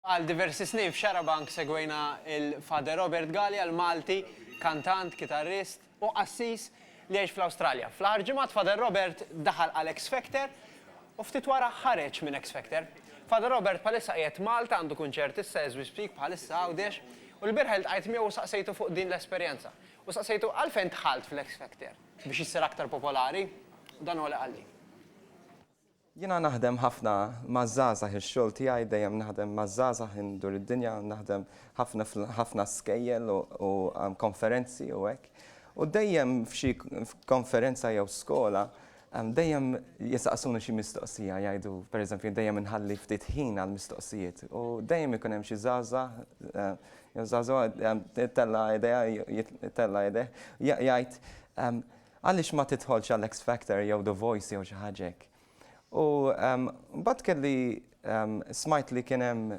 Għal diversi snin f'Xarabank segwejna il-Fader Robert Gali għal-Malti, kantant, kitarrist u assis li għex fl-Awstralja. Fl-aħħar ġimgħat Fader Robert daħal għal X Factor u ftit wara ħareġ minn X Factor. Fader Robert bħalissa qiegħed Malta għandu kunċert issa as we speak bħalissa għawdex u l-birħa ltqajt miegħu u saqsejtu fuq din l-esperjenza. U saqsejtu għalfejn tħalt fl-X Factor biex issir aktar popolari u dan huwa li qalli. Jiena naħdem ħafna maż-żgħażagħ ix-xogħol tiegħi dejjem naħdem maż-żgħażagħ indur id-dinja, naħdem ħafna skejjel u konferenzi u hekk. U dejjem f'xi konferenza jew skola dejjem jisaqsuni xi mistoqsija jgħidu pereżempju dejjem inħalli ftit ħin għal mistoqsijiet u dejjem ikun hemm xi żgħażagħ jew żgħażagħ tella idea jgħid għaliex ma tidħolx għall X Factor jew The Voice jew xi ħaġa hekk. U mbagħad kelli smajt li kien hemm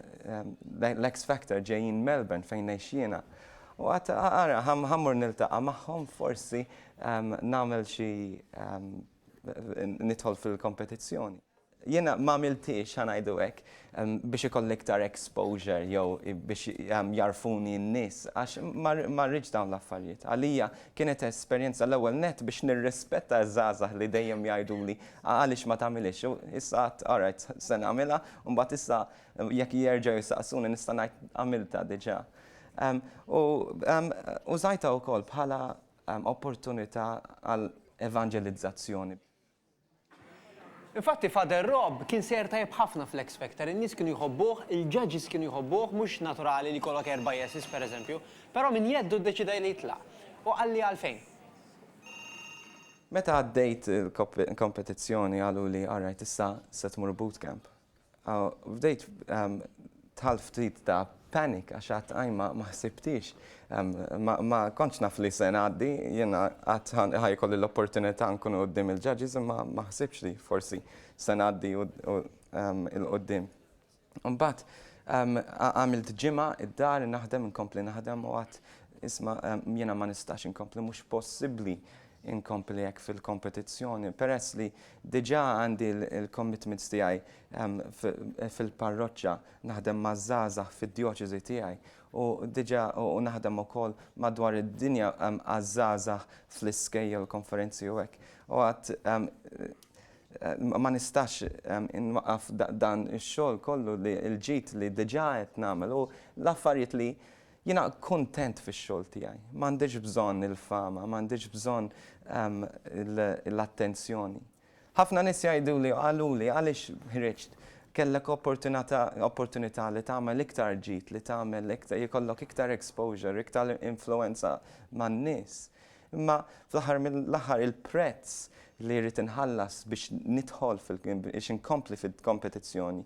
l-X Factor ġejjin Melbourne fejn ngħix jiena. U għad ara ħammur niltaqa' magħhom forsi nagħmel xi nidħol fil-kompetizzjoni. Jiena ma għamiltix ħanajdu hekk biex ikolli iktar exposure jew biex jarfuni n-nies għax ma rridx dawn l-affarijiet. Għalija kienet esperjenza l-ewwel net biex nirrispetta ż-żgħażagħ li dejjem jgħiduli għaliex ma tagħmilix. Issa alright se nagħmilha u mbagħad issa jekk jerġgħu jisaqsuni nista' ngħid għamilta diġà. U żgħidha wkoll bħala opportunità għal evangelizzazzjoni. Infatti Fader Rob kien sejr tajjeb ħafna fl-X Factor, in-nies kienu jħobbuh, il-judges kienu jħobbuh, mhux naturali li jkollok erba' yeses pereżempju, però min jeddu ddeċida li jitlaq. U qalli għalfejn. Meta għaddejt il-kompetizzjoni qalu li alright issa se tmur bootcamp. Bdejt tħall ftit ta' panic għax għad ma ħsibtix. Ma kontx naf li se ngħaddi, jiena għad ħajkolli l-opportunità nkunu quddiem il-judges imma ma ħsibx li forsi se ngħaddi il-qudiem. Imbagħad għamilt ġimgħa id-dar naħdem inkompli naħdem u għad isma' jiena ma nistax inkompli mhux possibbli inkompli hekk fil-kompetizzjoni peress li diġà għandi l-commitments tiegħi fil-parroċċa naħdem maż-żgħażagħ fid-djoċeżi tiegħi u diġà u naħdem ukoll madwar id-dinja għaż-żgħażagħ fl-iskejjel konferenzi u hekk. U għad ma nistax inwaqaf dan ix-xogħol kollu li l-ġid li diġà qed nagħmel u l-affarijiet li jiena kuntent fix-xogħol tiegħi. M'għandix bżonn il-fama, m'għandix bżonn l-attenzjoni. Ħafna nies jgħiduli qaluli għaliex ħriġt kellek opportunità li tagħmel iktar ġid, li tagħmel iktar jkollok iktar exposure, iktar influenza man-nies. Imma fl-aħħar mill-aħħar il-prezz li jrid inħallas biex nidħol biex inkompli fil-kompetizzjoni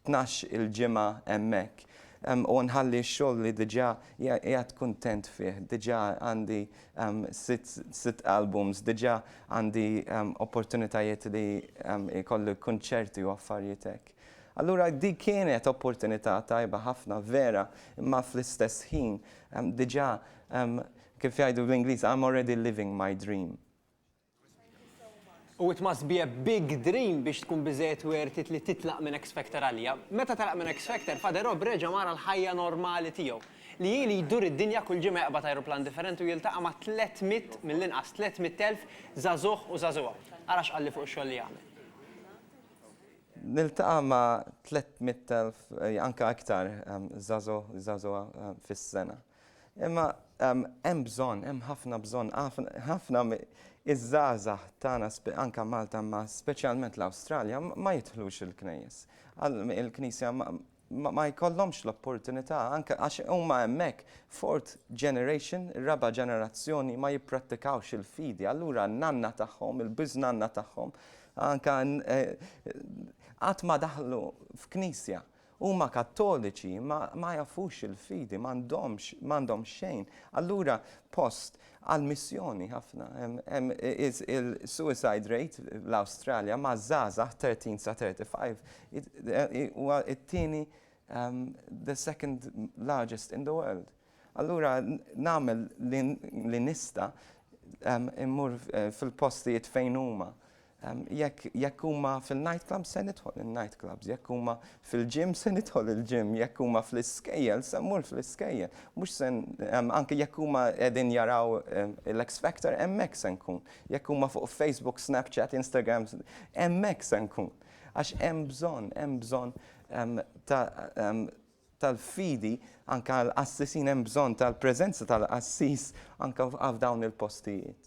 12 il-ġimgħa hemmhekk. U nħalli x-xogħol li diġà qiegħed kuntent fih, diġà għandi 6 albums, diġà għandi opportunitajiet li jkollu kunċerti u affarijiet hekk. Allura di kienet opportunità tajba ħafna vera, imma fl-istess ħin diġà kif jgħidu bl-Ingliż I'm already living my dream. U it must be a big dream biex tkun biżejjed wertit li titlaq minn X Factor għalija. Meta telaq minn X Factor, Fader Rob reġa' mara l-ħajja normali tiegħu. Li jili jdur id-dinja kull ġimgħa jaqbad ajruplan differenti u jiltaqa' ma' 300 mill-inqas 300,000 żagħżugħ u żagħżugħa. Ara x'qalli fuq ix-xogħol li jagħmel. Niltaqa' ma' 300,000 anke aktar żagħżugħa fis-sena. Imma hemm bżonn, hemm ħafna bżonn, ħafna iż-żgħażagħ tagħna anke Malta ma speċjalment l-Awstralja ma jidħlux il-knejjes. Il-Knisja ma jkollhomx l-opportunità anke għax huma hemmhekk fourth generation, raba' ġenerazzjoni ma jipprattikawx il-fidi. Allura n-nanna tagħhom, il-biżnanna tagħhom anke qatt ma daħlu f'knisja. Huma kattoliċi ma jafux il-fidi, m'għandhom xejn. Allura post għall-missjoni ħafna. Il-suicide rate l-Awstralja ma' żgħażagħ 13 sa 35 huwa t-tieni the second largest in the world. Allura nagħmel li nista' immur fil-postijiet fejn huma Jekk huma fil-nightclubs se nidħol il-nightclubs, jekk huma fil-gym se nidħol il-gym, jekk huma fl-iskejjel se mmur fl-iskejjel. Mhux se anke jekk huma qegħdin jaraw l-X Factor hemmhekk se nkun. Jekk huma fuq Facebook, Snapchat, Instagram, hemmhekk se nkun. Għax hemm bżonn tal-fidi anke l-assisin hemm bżonn tal-preżenza tal-assis anke f'dawn il-postijiet.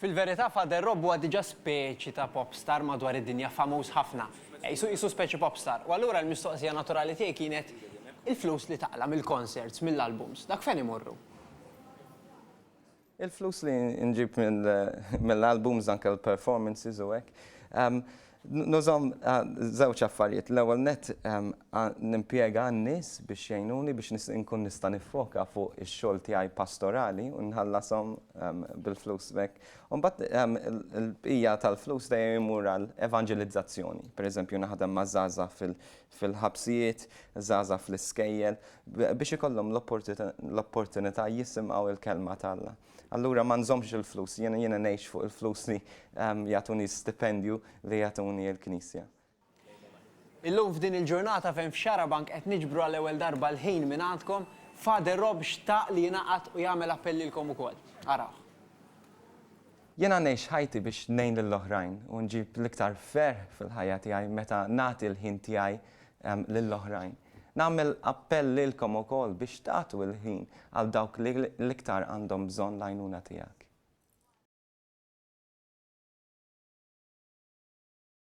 Fil-verità Father Rob huwa diġà speċi ta' popstar madwar id-dinja famuż ħafna. Jisu speċi popstar. U allura l-mistoqsija naturali tiegħi kienet il-flus li taqla mill-concerts, mill-albums, dak fejn imorru? Il-flus li nġib mill-albums anke l-performances u hekk. Nużom żewġ affarijiet. L-ewwel net nimpjega n-nies biex jgħinuni biex inkun nista' nifoka fuq ix-xogħol tiegħi pastorali u nħallasom bil-flus hekk. U mbagħad il-bqija tal-flus dejjem imur għal evangelizzazzjoni. Pereżempju naħdem ma' żgħażagħ fil-ħabsijiet, żgħażagħ fl-iskejjel biex ikollhom l-opportunità jisimgħu il-kelma tal-Alla. Allura ma nżommx il-flus, jiena ngħix fuq il-flus li jagħtuni stipendju li jagħtuni l-Knisja. Illum f'din il-ġurnata fejn f'Xarabank qed niġbru għall-ewwel darba l-ħin minn għandkom, Father Rob xtaq li jingħaqad u jagħmel appell lilkom ukoll. Araw. Jiena ngħix ħajti biex ngħin lill-oħrajn u nġib l-iktar fer fil-ħajja tiegħi meta nagħti l-ħin tiegħi lill-oħrajn. Nagħmel appell lilkom ukoll biex tagħtu l-ħin għal dawk li l-iktar għandhom bżonn l-għajnuna tiegħek.